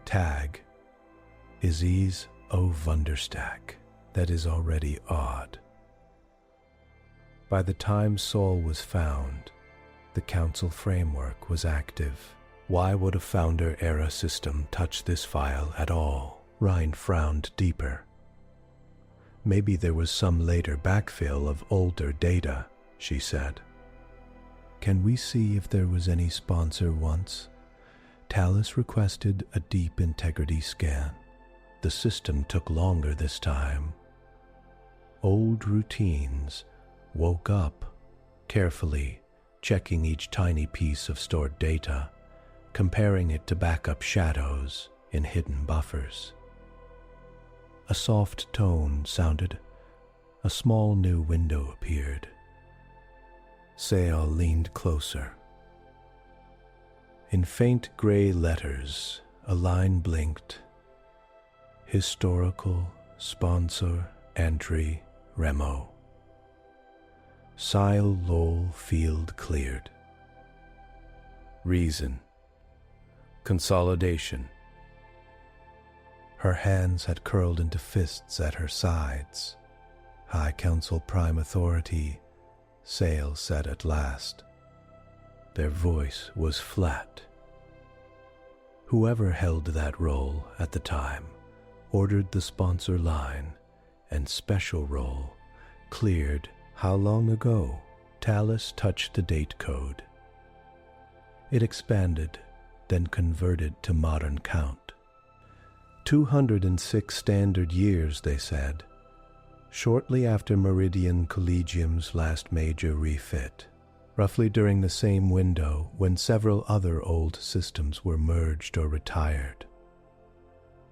Tag, Aziz O. Vunderstack. That is already odd. By the time Sol was found, the Council framework was active. Why would a Founder-era system touch this file at all? Rhyne frowned deeper. Maybe there was some later backfill of older data, she said. Can we see if there was any sponsor once? Tallis requested a deep integrity scan. The system took longer this time. Old routines woke up, carefully checking each tiny piece of stored data, comparing it to backup shadows in hidden buffers. A soft tone sounded. A small new window appeared. Sale leaned closer. In faint gray letters, a line blinked. Historical sponsor entry Remo. Sile Lowell field cleared. Reason. Consolidation. Her hands had curled into fists at her sides. High Council Prime Authority, Sale said at last. Their voice was flat. Whoever held that role at the time ordered the sponsor line, and special role cleared. How long ago? Tallis touched the date code. It expanded, then converted to modern count. 206 standard years, they said, shortly after Meridian Collegium's last major refit, roughly during the same window when several other old systems were merged or retired.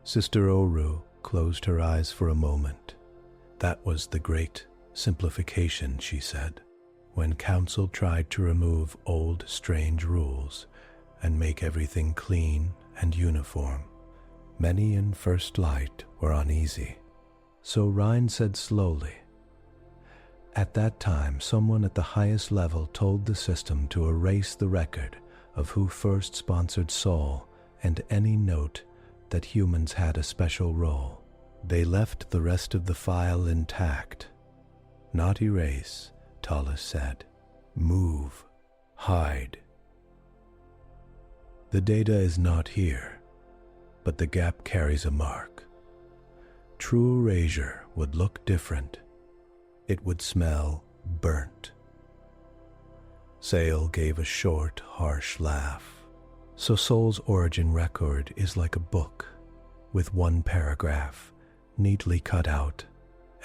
Sister Oru closed her eyes for a moment. That was the great simplification, she said, when Council tried to remove old strange rules and make everything clean and uniform. Many in First Light were uneasy. So Rhyne said slowly, at that time, someone at the highest level told the system to erase the record of who first sponsored Sol and any note that humans had a special role. They left the rest of the file intact. Not erase, Tallis said. Move. Hide. The data is not here, but the gap carries a mark. True erasure would look different. It would smell burnt. Sale gave a short, harsh laugh. So Sol's origin record is like a book, with one paragraph neatly cut out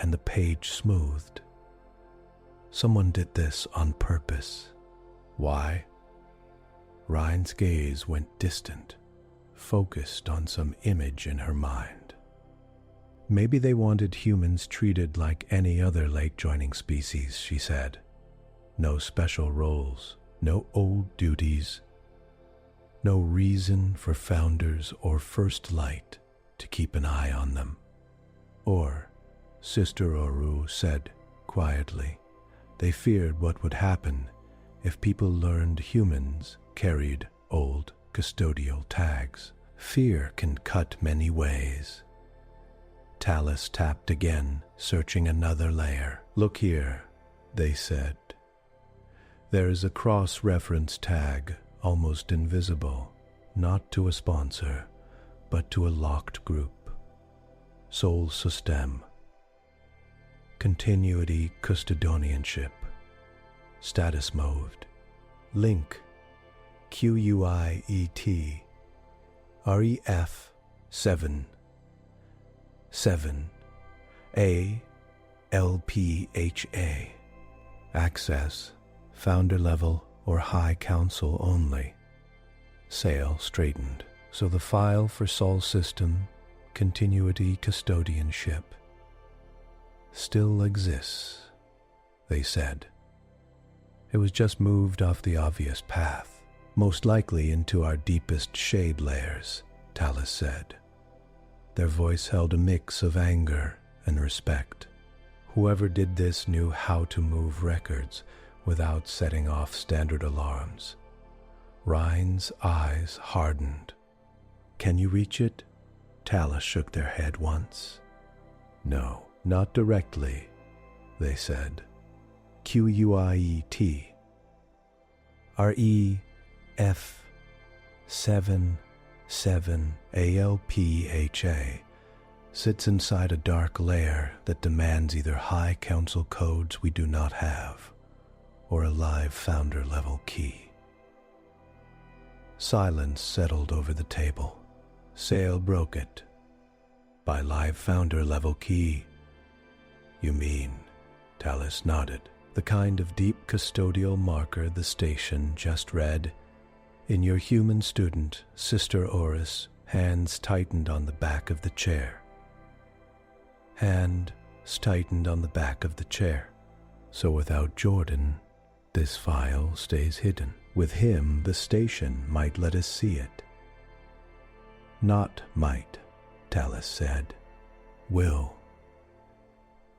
and the page smoothed. Someone did this on purpose. Why? Rhyne's gaze went distant, focused on some image in her mind. Maybe they wanted humans treated like any other late-joining species, she said. No special roles, no old duties, no reason for founders or First Light to keep an eye on them. Or, Sister Oru said quietly, they feared what would happen if people learned humans carried old custodial tags. Fear can cut many ways. Tallis tapped again, searching another layer. Look here, they said. There is a cross-reference tag, almost invisible, not to a sponsor, but to a locked group. Sol System. Continuity Custodianship. Status Mode. Link. QUIET. REF 7. 7. ALPHA. Access. Founder level or High Council only. Sale straightened. So the file for Sol System, Continuity Custodianship, still exists, they said. It was just moved off the obvious path, most likely into our deepest shade layers, Tallis said. Their voice held a mix of anger and respect. Whoever did this knew how to move records without setting off standard alarms. Rhyne's eyes hardened. Can you reach it? Tallis shook their head once. No, not directly, they said. QUIET. REF 7 ALPHA sits inside a dark layer that demands either High Council codes we do not have, or a live founder level key. Silence settled over the table. Sale broke it. By live founder level key. You mean, Tallis nodded, the kind of deep custodial marker the station just read. In your human student, Sister Oris, hands tightened on the back of the chair. Hands tightened on the back of the chair. So without Jordan, this file stays hidden. With him, the station might let us see it. Not might, Tallis said. Will.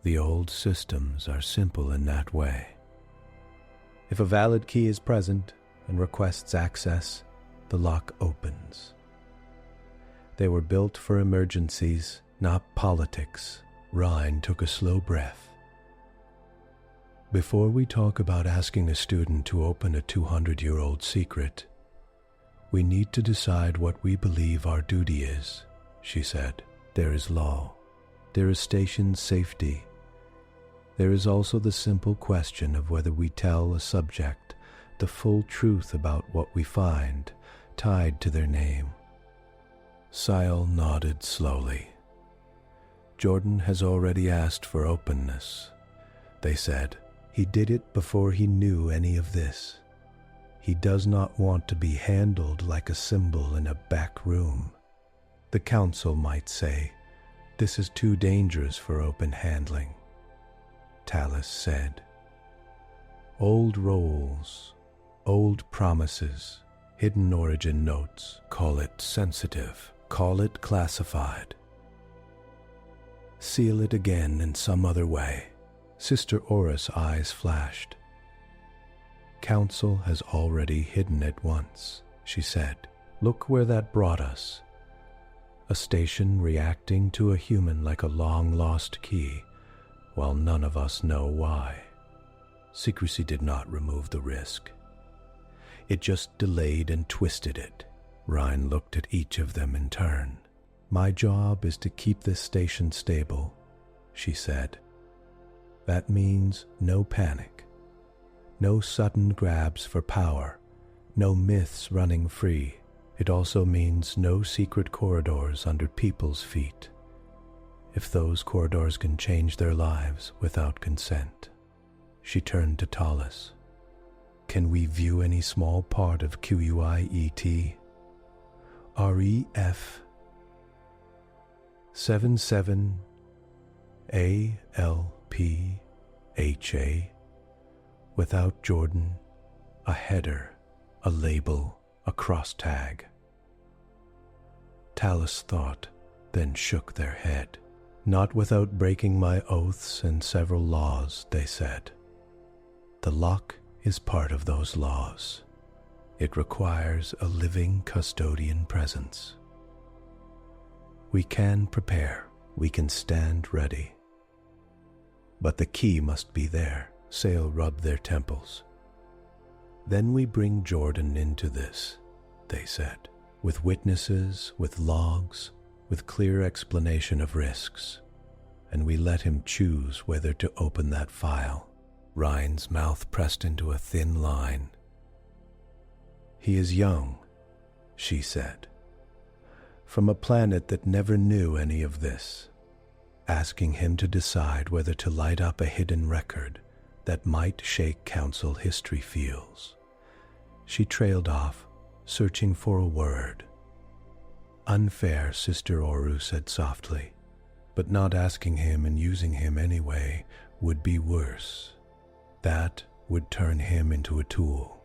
The old systems are simple in that way. If a valid key is present and requests access, the lock opens. They were built for emergencies, not politics. Rhyne took a slow breath. Before we talk about asking a student to open a 200-year-old secret, we need to decide what we believe our duty is, she said. There is law. There is station safety. There is also the simple question of whether we tell a subject the full truth about what we find tied to their name. Sile nodded slowly. Jordan has already asked for openness, they said. He did it before he knew any of this. He does not want to be handled like a symbol in a back room. The council might say, this is too dangerous for open handling. Tallis said, old roles, old promises, hidden origin notes, call it sensitive, call it classified. Seal it again in some other way. Sister Oris' eyes flashed. Council has already hidden it once, she said. Look where that brought us. A station reacting to a human like a long-lost key, while none of us know why. Secrecy did not remove the risk. It just delayed and twisted it. Rhyne looked at each of them in turn. My job is to keep this station stable, she said. That means no panic, no sudden grabs for power, no myths running free. It also means no secret corridors under people's feet, if those corridors can change their lives without consent. She turned to Tallis. Can we view any small part of QUIET? REF 77 ALPHA. Without Jordan, a header, a label, a cross tag. Tallis thought, then shook their head. Not without breaking my oaths and several laws, they said. The lock is part of those laws. It requires a living custodian presence. We can prepare, we can stand ready. But the key must be there. Sale rubbed their temples. Then we bring Jordan into this, they said, with witnesses, with logs, with clear explanation of risks, and we let him choose whether to open that file. Rhyne's mouth pressed into a thin line. He is young, she said, from a planet that never knew any of this, asking him to decide whether to light up a hidden record that might shake council history fields. She trailed off, searching for a word. Unfair, Sister Oru said softly, but not asking him and using him anyway would be worse. That would turn him into a tool,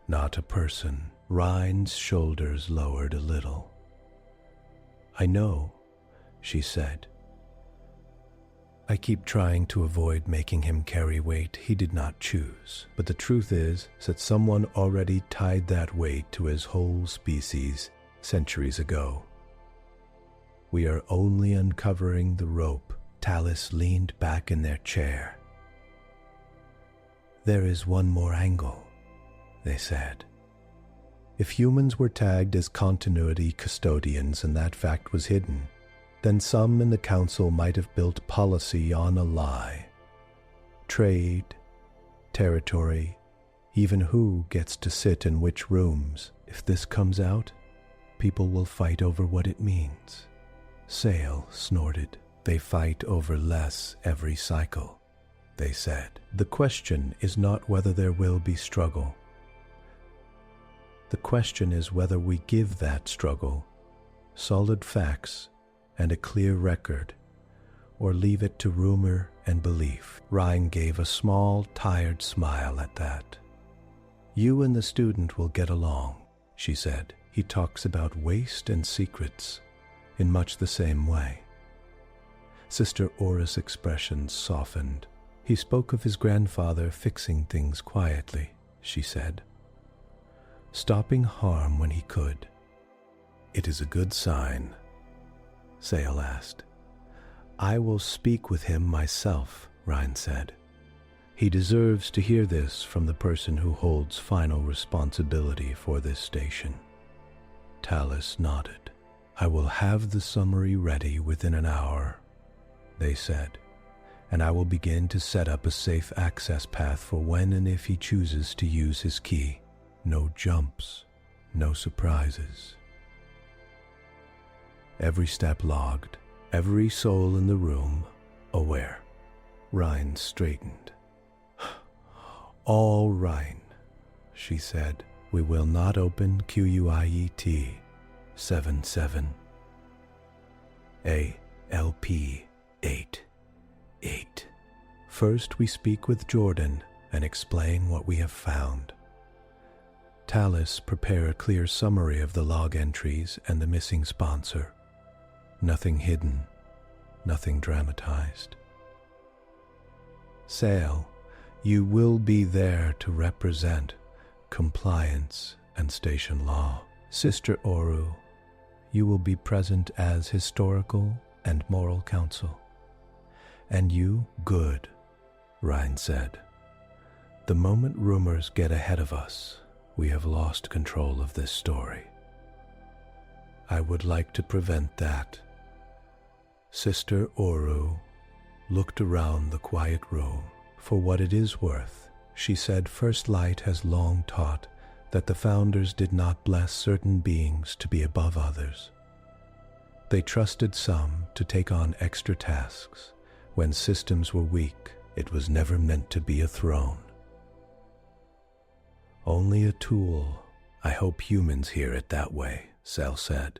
not a person. Rhyne's shoulders lowered a little. I know, she said. I keep trying to avoid making him carry weight he did not choose, but the truth is that someone already tied that weight to his whole species centuries ago. We are only uncovering the rope. Tallis leaned back in their chair. There is one more angle, they said. If humans were tagged as continuity custodians and that fact was hidden, then some in the council might have built policy on a lie. Trade, territory, even who gets to sit in which rooms, If this comes out, people will fight over what it means. Sale snorted. They fight over less every cycle, they said. The question is not whether there will be struggle. The question is whether we give that struggle solid facts and a clear record, or leave it to rumor and belief. Rhyne gave a small, tired smile at that. You and the student will get along, she said. He talks about waste and secrets in much the same way. Sister Aura's expression softened. He spoke of his grandfather fixing things quietly, she said, stopping harm when he could. It is a good sign, Sale asked. I will speak with him myself, Rhyne said. He deserves to hear this from the person who holds final responsibility for this station. Tallis nodded. I will have the summary ready within an hour, they said, and I will begin to set up a safe access path for when and if he chooses to use his key. No jumps, no surprises. Every step logged, every soul in the room aware. Rhyne straightened. All Rhyne, she said. We will not open QUIET 77 ALP 88. First we speak with Jordan and explain what we have found. Tallis prepare a clear summary of the log entries and the missing sponsor. Nothing hidden, nothing dramatized. Sale, you will be there to represent compliance and station law. Sister Oru, you will be present as historical and moral counsel. And you, good, Rhyne said. The moment rumors get ahead of us, we have lost control of this story. I would like to prevent that. Sister Oru looked around the quiet room. For what it is worth, she said, First Light has long taught that the founders did not bless certain beings to be above others. They trusted some to take on extra tasks. When systems were weak, it was never meant to be a throne. Only a tool. I hope humans hear it that way, Sel said.